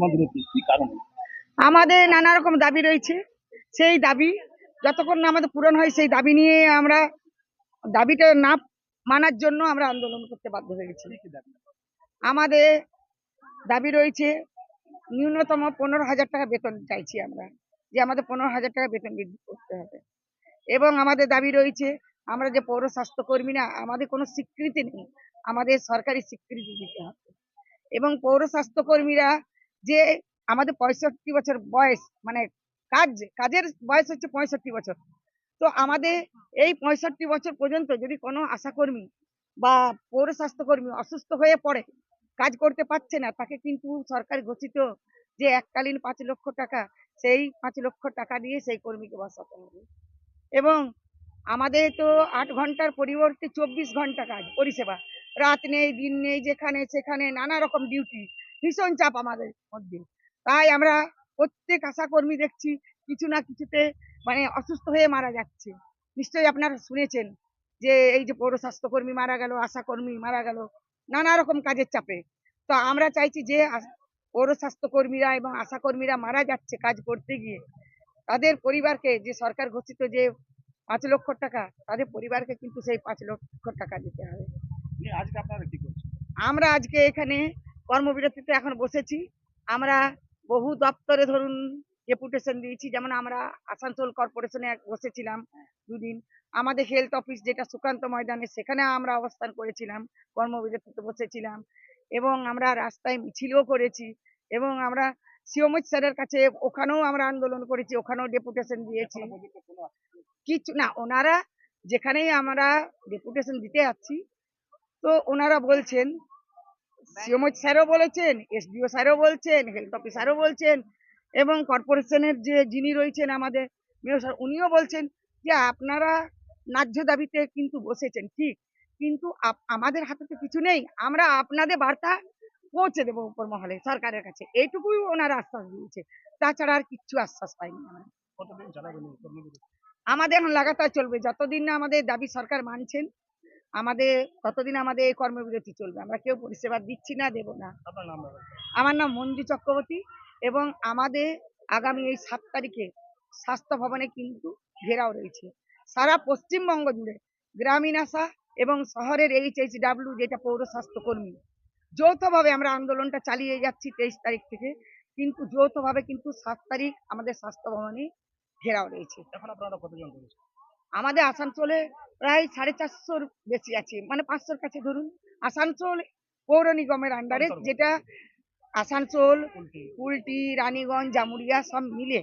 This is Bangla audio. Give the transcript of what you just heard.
কর্মবিরতি কি কারণে? আমাদের নানা রকম দাবি রয়েছে। সেই দাবি যতক্ষণ না আমাদের পূরণ হয়, সেই দাবি নিয়ে আমরা দাবিটা না মানার জন্য আমরা আন্দোলন করতে বাধ্য হয়েছি। আমাদের দাবি রয়েছে ন্যূনতম 15,000 টাকা বেতন চাইছি আমরা, যে আমাদের 15,000 টাকা বেতন বৃদ্ধি করতে হবে। এবং আমাদের দাবি রয়েছে আমরা যে পৌর স্বাস্থ্যকর্মী না, আমাদের কোনো স্বীকৃতি নেই, আমাদের সরকারি স্বীকৃতি দিতে হবে। এবং পৌর স্বাস্থ্যকর্মীরা যে আমাদের 65 বছর বয়স, মানে কাজের বয়স হচ্ছে 65 বছর। তো আমাদের এই 65 বছর পর্যন্ত যদি কোনো আশাকর্মী বা পৌর স্বাস্থ্যকর্মী অসুস্থ হয়ে পড়ে, কাজ করতে পারছে না, তাকে কিন্তু সরকার ঘোষিত যে এককালীন 5 লক্ষ টাকা, সেই 5 লক্ষ টাকা দিয়ে সেই কর্মীকে বসাতে হবে। এবং আমাদের তো 8 ঘন্টার পরিবর্তে 24 ঘন্টা কাজ পরিষেবা, রাত নেই দিন নেই, যেখানে সেখানে নানা রকম ডিউটি, ভীষণ চাপ আমাদের মধ্যে। তাই আমরা প্রত্যেক আশাকর্মী দেখছি কিছু না কিছুতে মানে অসুস্থ হয়ে মারা যাচ্ছে। নিশ্চয়ই আপনারা শুনেছেন যে এই যে পৌর স্বাস্থ্যকর্মী মারা গেল, আশাকর্মী মারা গেল, নানা রকম কাজের চাপে। তো আমরা চাইছি যে পৌর স্বাস্থ্যকর্মীরা এবং আশাকর্মীরা মারা যাচ্ছে কাজ করতে গিয়ে, তাদের পরিবারকে যে সরকার ঘোষিত যে 5 লক্ষ টাকা, তাদের পরিবারকে কিন্তু সেই 5 লক্ষ টাকা দিতে হবে। আজকে আপনারা কি করছেন? আমরা আজকে এখানে কর্মবিরতিতে এখন বসেছি। আমরা বহু দপ্তরে ধরুন ডেপুটেশন দিয়েছি, যেমন আমরা আসানসোল কর্পোরেশনে বসেছিলাম 2 দিন। আমাদের হেলথ অফিস যেটা সুকান্ত ময়দানে, সেখানে আমরা অবস্থান করেছিলাম, কর্মবিরতিতে বসেছিলাম। এবং আমরা রাস্তায় মিছিলও করেছি। এবং আমরা সিওমচ স্যারের কাছে ওখানেও আমরা আন্দোলন করেছি, ওখানেও ডেপুটেশন দিয়েছি। কিছু না, ওনারা যেখানেই আমরা ডেপুটেশন দিতে যাচ্ছি, তো ওনারা বলছেন, সিওমচ স্যারও বলেছেন, এসডিও স্যারও বলছেন, হেলথ অফিসারও বলছেন, এবং কর্পোরেশনের যে যিনি রয়েছেন আমাদের মেয়র স্যার, উনিও বলছেন যে আপনারা ন্যায্য দাবিতে কিন্তু বসেছেন ঠিক, কিন্তু আমাদের হাতে তো কিছু নেই, আমরা আপনাদের বার্তা পৌঁছে দেবো উপর মহলে, সরকারের কাছে, এইটুকুই ওনারা আশ্বাস দিয়েছে। তাছাড়া আর কিচ্ছু আশ্বাস পাইনি আমরা। কতদিন চালাবেন এই কর্মবিরতি? আমাদের এখন লাগাতার চলবে, যতদিন না আমাদের দাবি সরকার মানছেন, আমাদের ততদিন আমাদের এই কর্মবিরতি চলবে। আমরা কেউ পরিষেবা দিচ্ছি না, দেব না। আপনার নাম বলুন। আমার নাম মঞ্জু চক্রবর্তী। এবং আমাদের আগামী এই 7 তারিখে স্বাস্থ্য ভবনে কিন্তু ঘেরাও রয়েছে। সারা পশ্চিমবঙ্গ জুড়ে গ্রামীণ আশা এবং শহরের HHW যেটা পৌর স্বাস্থ্যকর্মী, যৌথভাবে আমরা আন্দোলনটা চালিয়ে যাচ্ছি 23 তারিখ থেকে। কিন্তু যৌথভাবে কিন্তু 7 তারিখ আমাদের স্বাস্থ্য ভবনে ঘেরাও রয়েছে। এখন আপনারা কতজন করেছেন? আমাদের আসানসোলে প্রায় 450 বেশি আছে, মানে 500 কাছে ধরুন। আসানসোল পৌর নিগমের আন্ডারে, যেটা আসানসোল, কুলটি, রানীগঞ্জ, জামুরিয়া সব মিলে